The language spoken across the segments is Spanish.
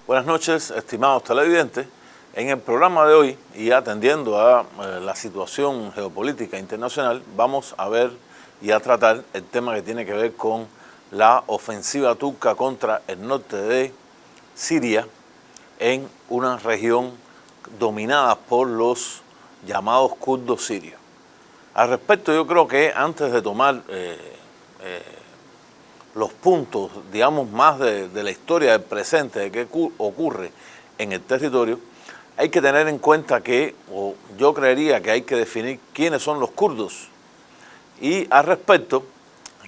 Buenas noches, estimados televidentes. En el programa de hoy, y atendiendo a la situación geopolítica internacional, vamos a ver y a tratar el tema que tiene que ver con la ofensiva turca contra el norte de Siria en una región dominada por los llamados kurdos sirios. Al respecto, yo creo que antes de tomar los puntos, digamos, más de la historia del presente, de qué ocurre en el territorio, hay que tener en cuenta que, o yo creería que hay que definir quiénes son los kurdos. Y al respecto,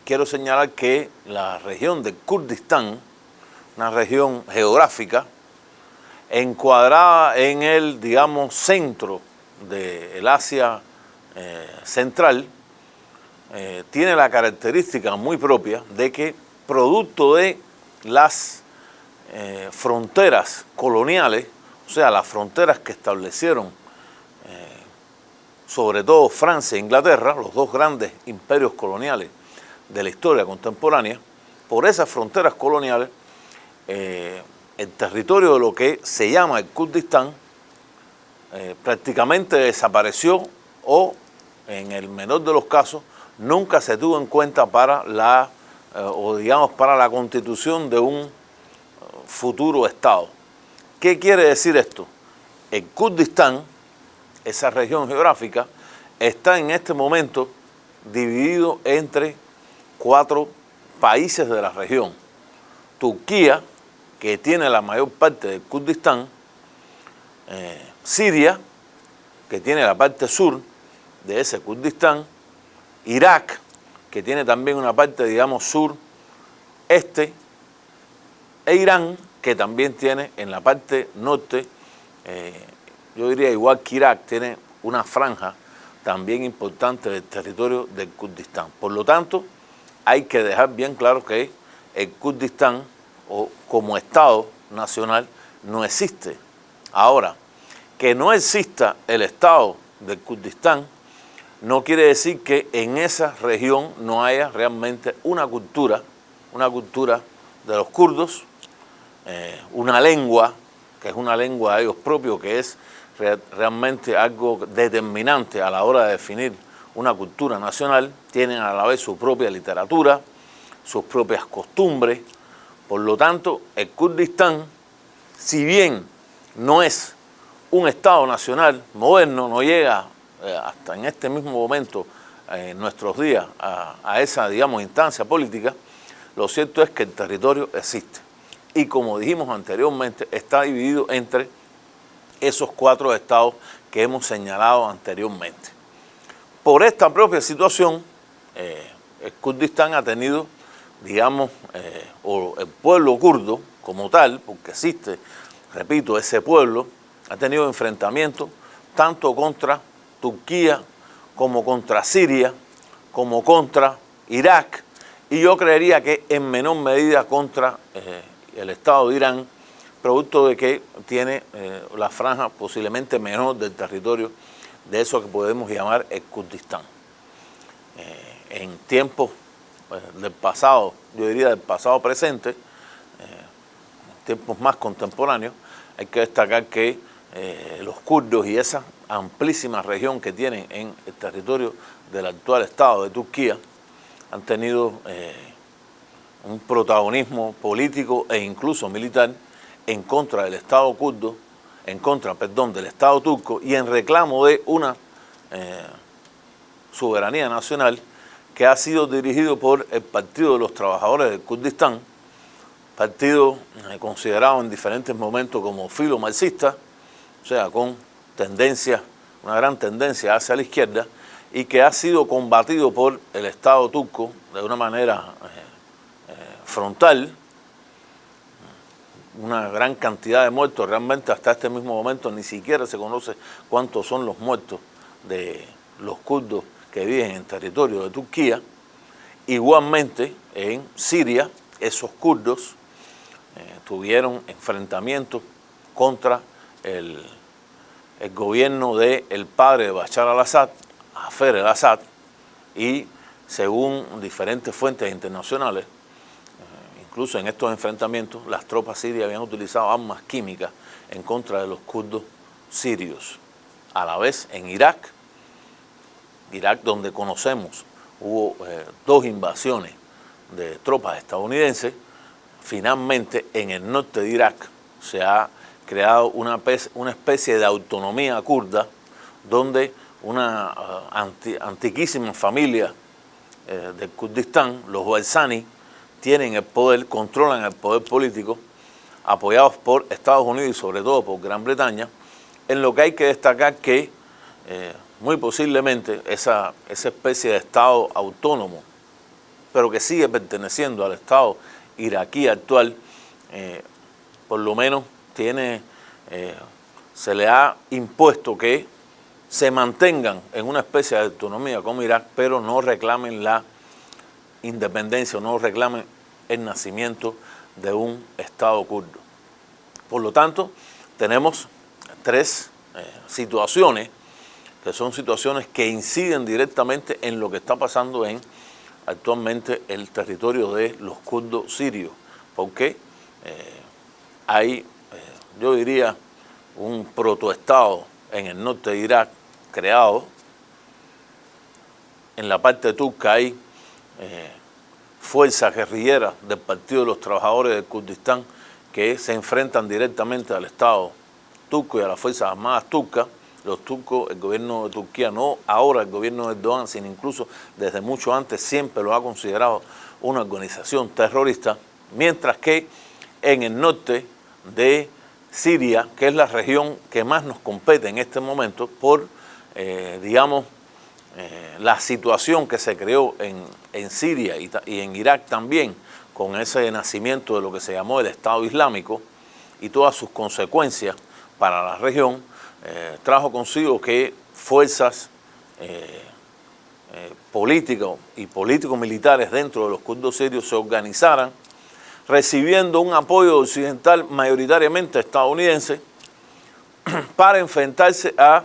quiero señalar que la región de Kurdistán, una región geográfica, encuadrada en el, digamos, centro del Asia central, tiene la característica muy propia de que, producto de las fronteras coloniales, o sea, las fronteras que establecieron sobre todo Francia e Inglaterra, los dos grandes imperios coloniales de la historia contemporánea, por esas fronteras coloniales, el territorio de lo que se llama el Kurdistán prácticamente desapareció o, en el menor de los casos, nunca se tuvo en cuenta para la, para la constitución de un futuro Estado. ¿Qué quiere decir esto? El Kurdistán, esa región geográfica, está en este momento dividido entre 4 países de la región. Turquía, que tiene la mayor parte del Kurdistán, Siria, que tiene la parte sur de ese Kurdistán, Irak, que tiene también una parte, digamos, sur-este, e Irán, que también tiene en la parte norte, yo diría igual que Irak, tiene una franja también importante del territorio del Kurdistán. Por lo tanto, hay que dejar bien claro que el Kurdistán, o como Estado nacional, no existe. Ahora, que no exista el Estado del Kurdistán no quiere decir que en esa región no haya realmente una cultura de los kurdos, una lengua, que es una lengua de ellos propios, que es realmente algo determinante a la hora de definir una cultura nacional. Tienen a la vez su propia literatura, sus propias costumbres. Por lo tanto, el Kurdistán, si bien no es un Estado nacional moderno, no llega hasta en este mismo momento, en nuestros días, a esa, digamos, instancia política, lo cierto es que el territorio existe. Y como dijimos anteriormente, está dividido entre esos 4 estados que hemos señalado anteriormente. Por esta propia situación, el Kurdistán ha tenido, digamos, o el pueblo kurdo como tal, porque existe, repito, ese pueblo, ha tenido enfrentamientos tanto contra Turquía como contra Siria, como contra Irak, y yo creería que en menor medida contra el Estado de Irán, producto de que tiene la franja posiblemente menor del territorio de eso que podemos llamar el Kurdistán. En tiempos del pasado, yo diría del pasado presente, tiempos más contemporáneos, hay que destacar que los kurdos y esa amplísima región que tienen en el territorio del actual Estado de Turquía han tenido un protagonismo político e incluso militar en contra del Estado kurdo, del Estado turco, y en reclamo de una soberanía nacional que ha sido dirigido por el Partido de los Trabajadores del Kurdistán, partido considerado en diferentes momentos como filo-marxista, o sea, con tendencia, una gran tendencia hacia la izquierda, y que ha sido combatido por el Estado turco de una manera frontal, una gran cantidad de muertos. Realmente hasta este mismo momento ni siquiera se conoce cuántos son los muertos de los kurdos que viven en territorio de Turquía. Igualmente en Siria, esos kurdos tuvieron enfrentamientos contra el gobierno del padre de Bashar al-Assad, Hafez al-Assad, y según diferentes fuentes internacionales, incluso en estos enfrentamientos, las tropas sirias habían utilizado armas químicas en contra de los kurdos sirios. A la vez, en Irak, donde conocemos, hubo 2 invasiones de tropas estadounidenses. Finalmente, en el norte de Irak se ha creado una especie de autonomía kurda, donde una antiquísima familia del Kurdistán, los Barzani, tienen el poder, controlan el poder político, apoyados por Estados Unidos y sobre todo por Gran Bretaña, en lo que hay que destacar que muy posiblemente esa especie de Estado autónomo, pero que sigue perteneciendo al Estado iraquí actual, por lo menos se le ha impuesto que se mantengan en una especie de autonomía como Irak, pero no reclamen la independencia, no reclamen el nacimiento de un Estado kurdo. Por lo tanto, tenemos 3 situaciones que son situaciones que inciden directamente en lo que está pasando en actualmente el territorio de los kurdos sirios, porque hay, yo diría, un protoestado en el norte de Irak creado. En la parte turca hay fuerzas guerrilleras del Partido de los Trabajadores del Kurdistán que se enfrentan directamente al Estado turco y a las Fuerzas Armadas turcas. Los turcos, el gobierno de Turquía, no ahora el gobierno de Erdogan, sino incluso desde mucho antes, siempre lo ha considerado una organización terrorista, mientras que en el norte de Siria, que es la región que más nos compete en este momento por, la situación que se creó en Siria y en Irak también, con ese nacimiento de lo que se llamó el Estado Islámico y todas sus consecuencias para la región, trajo consigo que fuerzas políticas y político-militares dentro de los kurdos sirios se organizaran, recibiendo un apoyo occidental mayoritariamente estadounidense para enfrentarse a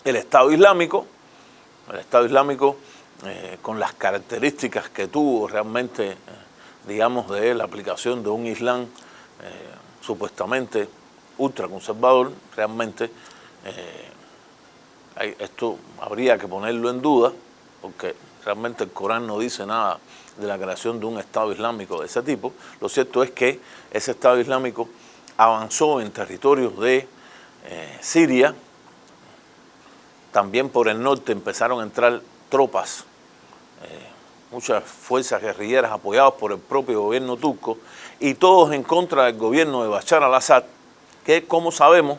el Estado Islámico. El Estado Islámico, con las características que tuvo realmente, de la aplicación de un Islam supuestamente ultraconservador, realmente esto habría que ponerlo en duda, porque realmente el Corán no dice nada de la creación de un Estado Islámico de ese tipo. Lo cierto es que ese Estado Islámico avanzó en territorios de Siria. También por el norte empezaron a entrar tropas, muchas fuerzas guerrilleras apoyadas por el propio gobierno turco, y todos en contra del gobierno de Bashar al-Assad, que, como sabemos,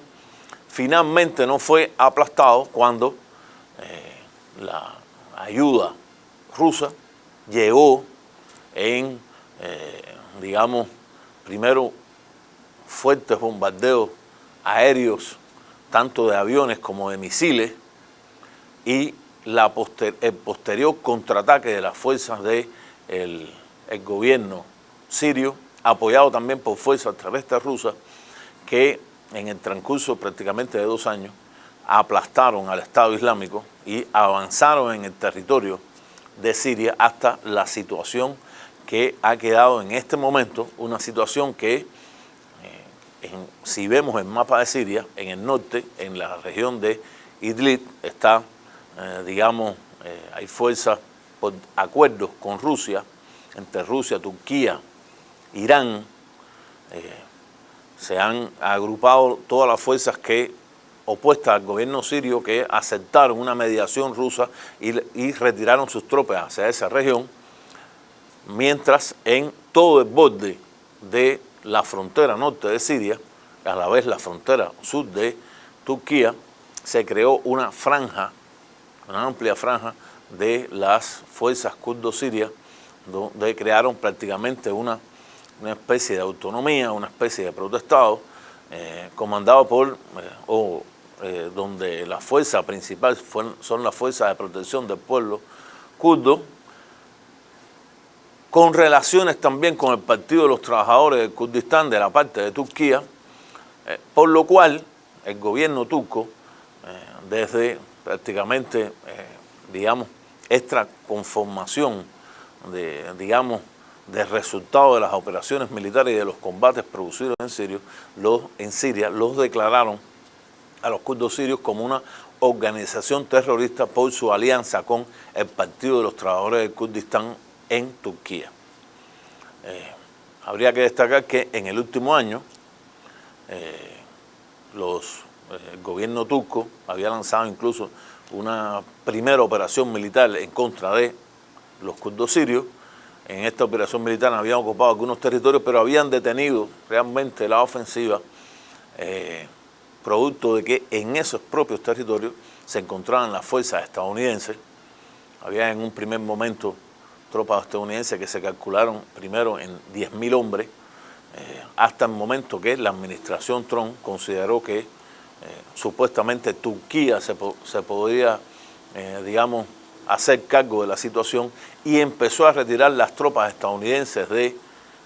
finalmente no fue aplastado cuando la ayuda rusa llegó en, primero fuertes bombardeos aéreos, tanto de aviones como de misiles, y el posterior contraataque de las fuerzas del gobierno sirio, apoyado también por fuerzas terrestres rusas, que en el transcurso prácticamente de 2 años aplastaron al Estado Islámico y avanzaron en el territorio de Siria hasta la situación que ha quedado en este momento, una situación que, si vemos el mapa de Siria, en el norte, en la región de Idlib, está, hay fuerzas por acuerdos con Rusia, entre Rusia, Turquía, Irán. Se han agrupado todas las fuerzas opuestas al gobierno sirio, que aceptaron una mediación rusa y retiraron sus tropas hacia esa región, mientras en todo el borde de la frontera norte de Siria, a la vez la frontera sur de Turquía, se creó una amplia franja de las fuerzas kurdo-sirias, donde crearon prácticamente una especie de autonomía, una especie de protestado, comandado por, donde la fuerza principal son las fuerzas de protección del pueblo kurdo, con relaciones también con el Partido de los Trabajadores del Kurdistán de la parte de Turquía, por lo cual el gobierno turco, desde prácticamente, esta conformación del resultado de las operaciones militares y de los combates producidos en Siria, los declararon a los kurdos sirios como una organización terrorista por su alianza con el Partido de los Trabajadores del Kurdistán en Turquía. Habría que destacar que en el último año el gobierno turco había lanzado incluso una primera operación militar en contra de los kurdos sirios. En esta operación militar habían ocupado algunos territorios, pero habían detenido realmente la ofensiva, producto de que en esos propios territorios se encontraban las fuerzas estadounidenses. Había en un primer momento tropas estadounidenses que se calcularon primero en 10.000 hombres, hasta el momento que la administración Trump consideró que supuestamente Turquía se podía, digamos, hacer cargo de la situación y empezó a retirar las tropas estadounidenses de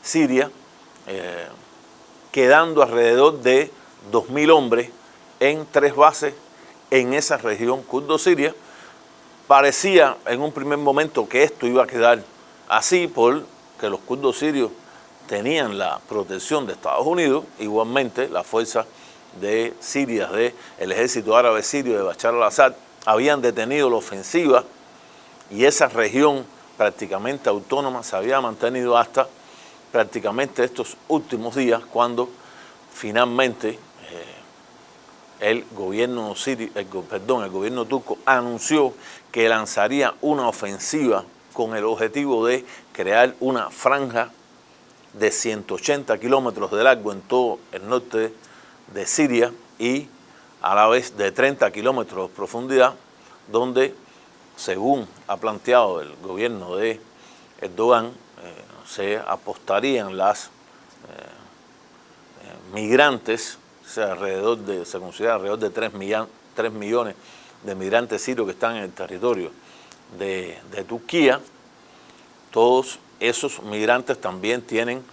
Siria, quedando alrededor de 2.000 hombres en 3 bases en esa región kurdo-siria. Parecía en un primer momento que esto iba a quedar así porque los kurdos sirios tenían la protección de Estados Unidos, igualmente las fuerzas de Siria, del ejército árabe sirio de Bashar al-Assad, habían detenido la ofensiva y esa región prácticamente autónoma se había mantenido hasta prácticamente estos últimos días, cuando finalmente el gobierno turco anunció que lanzaría una ofensiva con el objetivo de crear una franja de 180 kilómetros de largo en todo el norte de Siria y a la vez de 30 kilómetros de profundidad, donde, según ha planteado el gobierno de Erdogan, se apostarían las migrantes, o sea, se considera alrededor de 3 millones de migrantes sirios que están en el territorio de Turquía. Todos esos migrantes también tienen,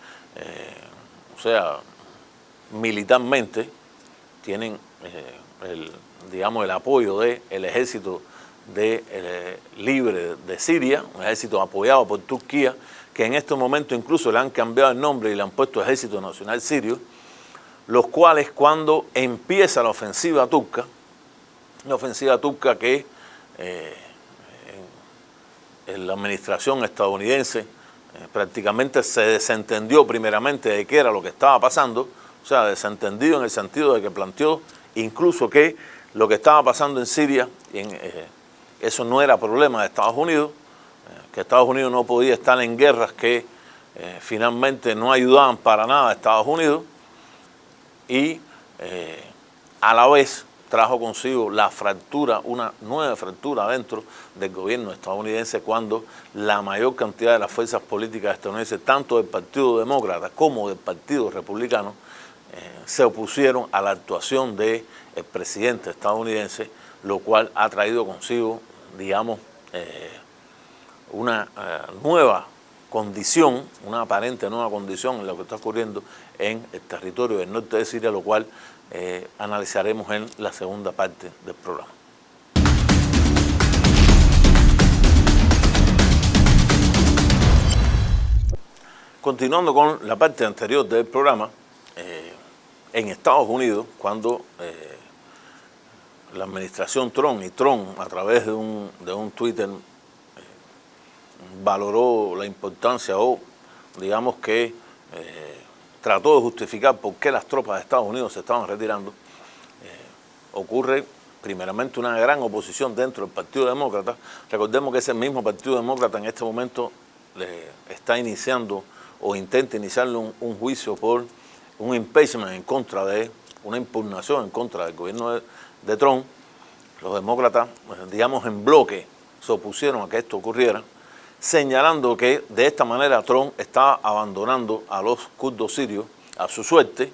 militarmente, tienen el apoyo del ejército libre de Siria, un ejército apoyado por Turquía, que en este momento incluso le han cambiado el nombre y le han puesto Ejército Nacional Sirio, los cuales, cuando empieza la ofensiva turca que en la administración estadounidense prácticamente se desentendió primeramente de qué era lo que estaba pasando, o sea, desentendido en el sentido de que planteó incluso que lo que estaba pasando en Siria, eso no era problema de Estados Unidos, que Estados Unidos no podía estar en guerras que finalmente no ayudaban para nada a Estados Unidos, y a la vez trajo consigo la fractura, una nueva fractura dentro del gobierno estadounidense, cuando la mayor cantidad de las fuerzas políticas estadounidenses, tanto del Partido Demócrata como del Partido Republicano, se opusieron a la actuación del presidente estadounidense, lo cual ha traído consigo, digamos, una nueva condición, una aparente nueva condición en lo que está ocurriendo en el territorio del norte de Siria, lo cual analizaremos en la segunda parte del programa. Continuando con la parte anterior del programa, en Estados Unidos, cuando la administración Trump a través de un Twitter valoró la importancia, o digamos que trató de justificar por qué las tropas de Estados Unidos se estaban retirando, ocurre primeramente una gran oposición dentro del Partido Demócrata. Recordemos que ese mismo Partido Demócrata en este momento está iniciando o intenta iniciarle un juicio por un impeachment en contra de, una impugnación en contra del gobierno de Trump. Los demócratas, digamos en bloque, se opusieron a que esto ocurriera, señalando que de esta manera Trump está abandonando a los kurdos sirios a su suerte,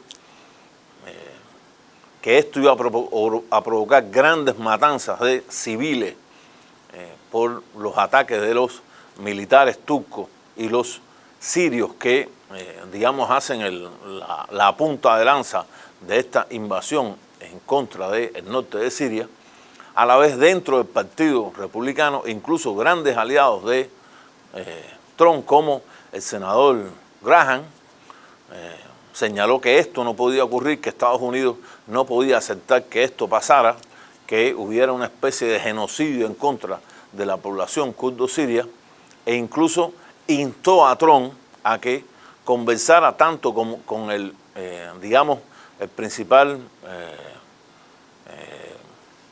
que esto iba a provocar grandes matanzas de civiles por los ataques de los militares turcos y los sirios que, digamos, hacen la punta de lanza de esta invasión en contra del norte de Siria. A la vez, dentro del Partido Republicano, incluso grandes aliados de Trump como el senador Graham señaló que esto no podía ocurrir, que Estados Unidos no podía aceptar que esto pasara, que hubiera una especie de genocidio en contra de la población kurdo-siria, e incluso instó a Trump a que conversara tanto con el, digamos, el principal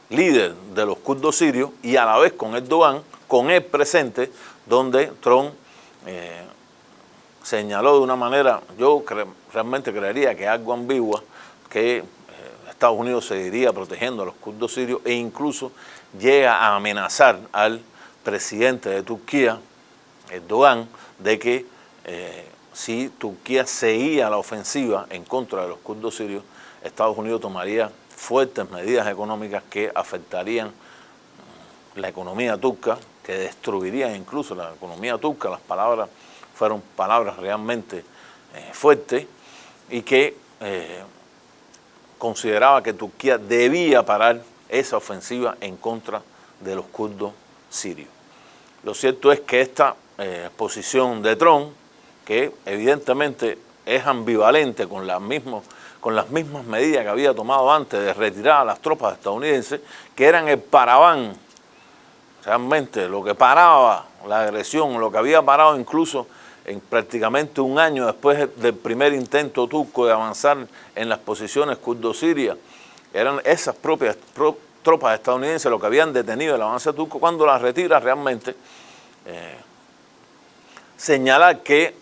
líder de los kurdos sirios y a la vez con Erdogan, con él presente, donde Trump señaló de una manera, yo realmente creería que algo ambigua, que Estados Unidos seguiría protegiendo a los kurdos sirios e incluso llega a amenazar al presidente de Turquía, Erdogan, de que si Turquía seguía la ofensiva en contra de los kurdos sirios, Estados Unidos tomaría fuertes medidas económicas que afectarían la economía turca, que destruirían incluso la economía turca. Las palabras fueron palabras realmente fuertes, y que consideraba que Turquía debía parar esa ofensiva en contra de los kurdos sirios. Lo cierto es que esta posición de Trump, que evidentemente es ambivalente con las mismas medidas que había tomado antes de retirar a las tropas estadounidenses, que eran el paraván, realmente lo que paraba la agresión, lo que había parado incluso en prácticamente un año después del primer intento turco de avanzar en las posiciones kurdo-sirias, eran esas propias tropas estadounidenses lo que habían detenido el avance turco. Cuando las retira, realmente señalar que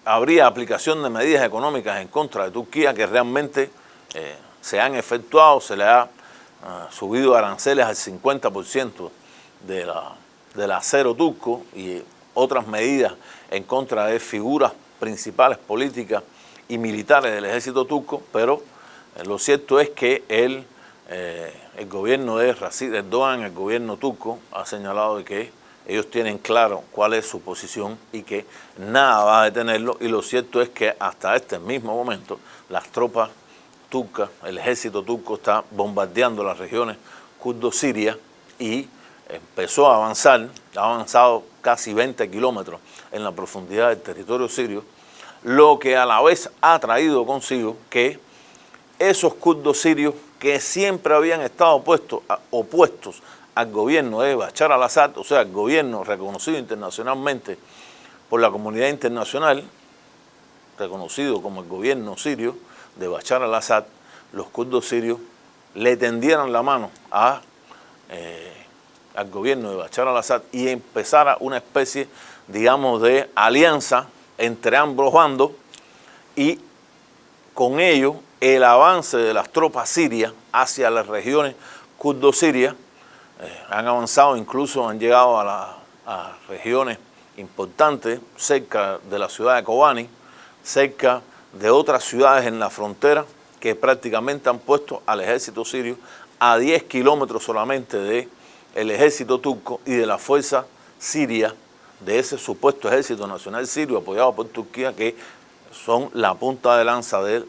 habría aplicación de medidas económicas en contra de Turquía, que realmente se han efectuado, se le ha subido aranceles al 50% del acero turco y otras medidas en contra de figuras principales políticas y militares del ejército turco, pero lo cierto es que el gobierno de Recep Erdogan, el gobierno turco, ha señalado de que ellos tienen claro cuál es su posición y que nada va a detenerlo, y lo cierto es que hasta este mismo momento las tropas turcas, el ejército turco está bombardeando las regiones kurdo-sirias y empezó a avanzar, ha avanzado casi 20 kilómetros en la profundidad del territorio sirio, lo que a la vez ha traído consigo que esos kurdos sirios que siempre habían estado opuestos al gobierno de Bashar al-Assad, o sea, al gobierno reconocido internacionalmente por la comunidad internacional, reconocido como el gobierno sirio de Bashar al-Assad, los kurdos sirios le tendieran la mano al gobierno de Bashar al-Assad y empezara una especie, digamos, de alianza entre ambos bandos, y con ello el avance de las tropas sirias hacia las regiones kurdo-sirias han avanzado, incluso han llegado a regiones importantes cerca de la ciudad de Kobani, cerca de otras ciudades en la frontera, que prácticamente han puesto al ejército sirio a 10 kilómetros solamente del ejército turco y de la fuerza siria, de ese supuesto ejército nacional sirio apoyado por Turquía, que son la punta de lanza de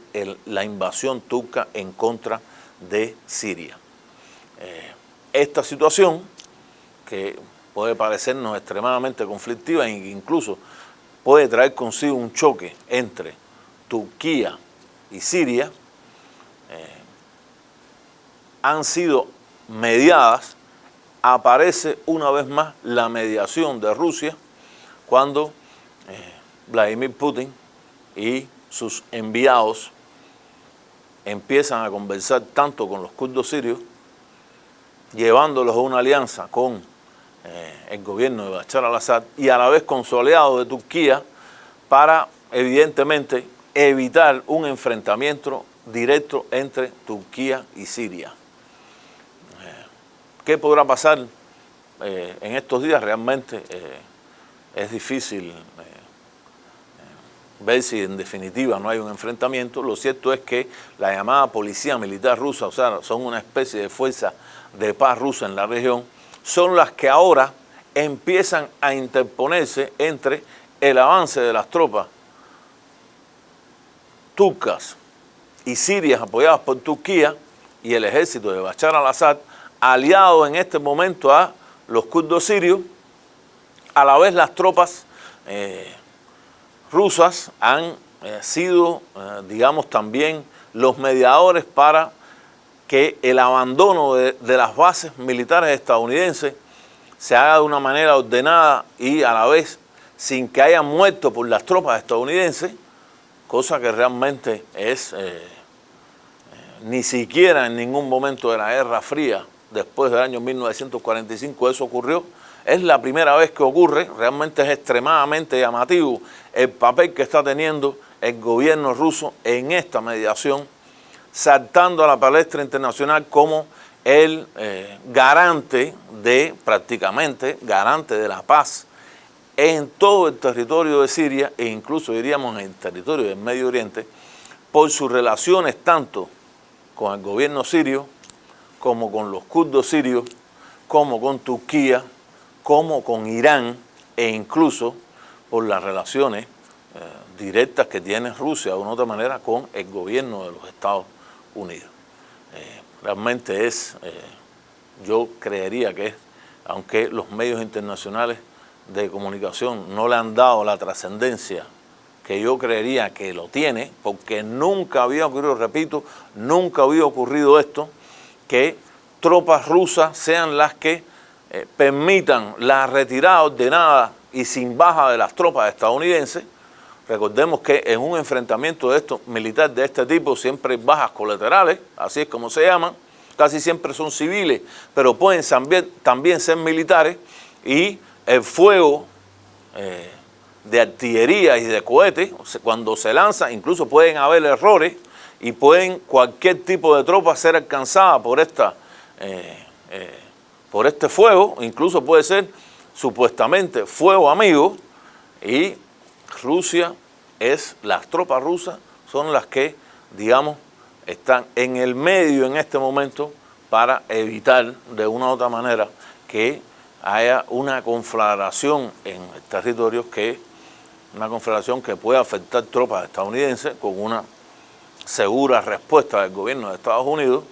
la invasión turca en contra de Siria. Esta situación, que puede parecernos extremadamente conflictiva e incluso puede traer consigo un choque entre Turquía y Siria, han sido mediadas. Aparece una vez más la mediación de Rusia cuando Vladimir Putin y sus enviados empiezan a conversar tanto con los kurdos sirios, llevándolos a una alianza con el gobierno de Bashar al-Assad y a la vez con su aliado de Turquía, para evidentemente evitar un enfrentamiento directo entre Turquía y Siria. ¿Qué podrá pasar en estos días? Realmente es difícil ver si en definitiva no hay un enfrentamiento. Lo cierto es que la llamada policía militar rusa, o sea, son una especie de fuerza de paz rusa en la región, son las que ahora empiezan a interponerse entre el avance de las tropas turcas y sirias apoyadas por Turquía y el ejército de Bashar al-Assad, aliado en este momento a los kurdos sirios. A la vez las tropas rusas han sido, digamos, también los mediadores para que el abandono de las bases militares estadounidenses se haga de una manera ordenada y a la vez sin que haya muerto por las tropas estadounidenses, cosa que realmente es ni siquiera en ningún momento de la Guerra Fría, después del año 1945 eso ocurrió. Es la primera vez que ocurre, realmente es extremadamente llamativo el papel que está teniendo el gobierno ruso en esta mediación, saltando a la palestra internacional como el prácticamente garante de la paz en todo el territorio de Siria e incluso diríamos en el territorio del Medio Oriente, por sus relaciones tanto con el gobierno sirio, como con los kurdos sirios, como con Turquía, como con Irán e incluso por las relaciones directas que tiene Rusia de una u otra manera con el gobierno de los Estados Unidos. Realmente yo creería que aunque los medios internacionales de comunicación no le han dado la trascendencia que yo creería que lo tiene, porque nunca había ocurrido, repito, nunca había ocurrido esto, que tropas rusas sean las que permitan la retirada ordenada y sin baja de las tropas estadounidenses. Recordemos que en un enfrentamiento militar de este tipo siempre hay bajas colaterales, así es como se llaman, casi siempre son civiles, pero pueden también ser militares, y el fuego de artillería y de cohetes, cuando se lanza, incluso pueden haber errores y pueden cualquier tipo de tropa ser alcanzada por este fuego, incluso puede ser supuestamente fuego amigo, y las tropas rusas son las que, digamos, están en el medio en este momento para evitar de una u otra manera que haya una conflagración en el territorio, una conflagración que pueda afectar tropas estadounidenses con una segura respuesta del gobierno de Estados Unidos,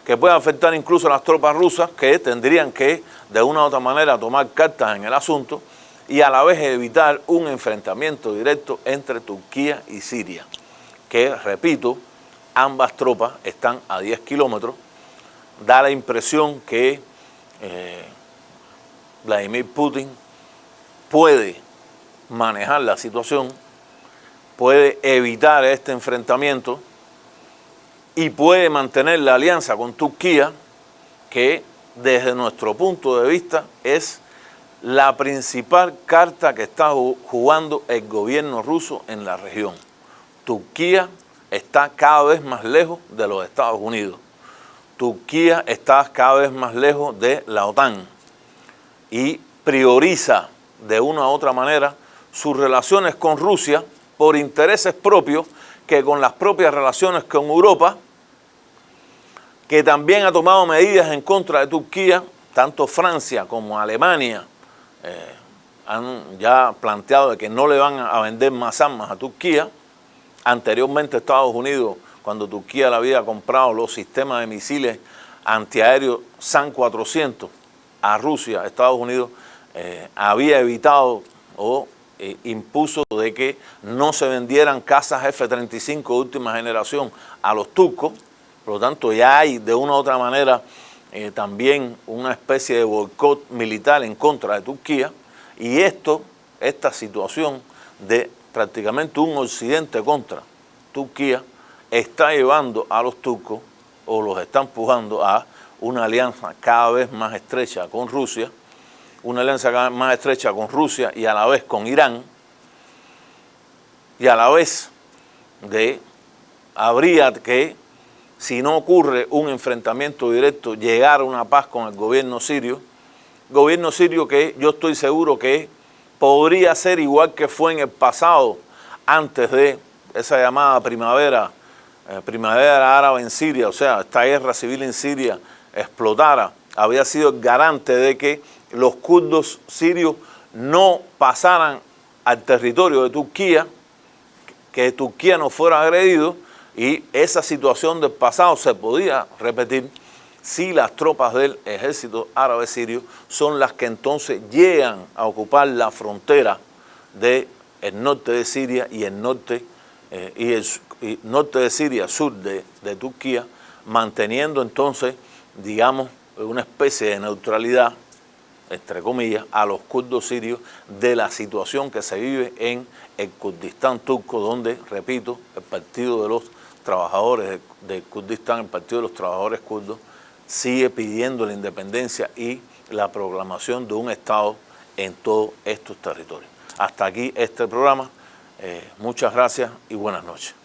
que pueda afectar incluso a las tropas rusas, que tendrían que de una u otra manera tomar cartas en el asunto y a la vez evitar un enfrentamiento directo entre Turquía y Siria, que, repito, ambas tropas están a 10 kilómetros. Da la impresión que Vladimir Putin puede manejar la situación, puede evitar este enfrentamiento y puede mantener la alianza con Turquía, que desde nuestro punto de vista es la principal carta que está jugando el gobierno ruso en la región. Turquía está cada vez más lejos de los Estados Unidos. Turquía está cada vez más lejos de la OTAN y prioriza de una u otra manera sus relaciones con Rusia por intereses propios que con las propias relaciones con Europa, que también ha tomado medidas en contra de Turquía. Tanto Francia como Alemania han ya planteado de que no le van a vender más armas a Turquía. Anteriormente Estados Unidos, cuando Turquía le había comprado los sistemas de misiles antiaéreos SAM-400 a Rusia, Estados Unidos había evitado o impuso de que no se vendieran cazas F-35 de última generación a los turcos. Por lo tanto, ya hay de una u otra manera también una especie de boicot militar en contra de Turquía, y esta situación de prácticamente un occidente contra Turquía está llevando a los turcos, o los está empujando a una alianza cada vez más estrecha con Rusia, y a la vez con Irán, y a la vez habría que, si no ocurre un enfrentamiento directo, llegar a una paz con el gobierno sirio que yo estoy seguro que podría ser igual que fue en el pasado, antes de esa llamada primavera árabe en Siria, o sea, esta guerra civil en Siria explotara. Había sido el garante de que los kurdos sirios no pasaran al territorio de Turquía, que Turquía no fuera agredido, y esa situación del pasado se podía repetir si las tropas del ejército árabe sirio son las que entonces llegan a ocupar la frontera del norte de Siria y el norte de Siria, sur de Turquía, manteniendo entonces, digamos, una especie de neutralidad, entre comillas, a los kurdos sirios de la situación que se vive en el Kurdistán turco, donde, repito, el Partido de los Trabajadores del Kurdistán, el Partido de los Trabajadores kurdos, sigue pidiendo la independencia y la proclamación de un Estado en todos estos territorios. Hasta aquí este programa. Muchas gracias y buenas noches.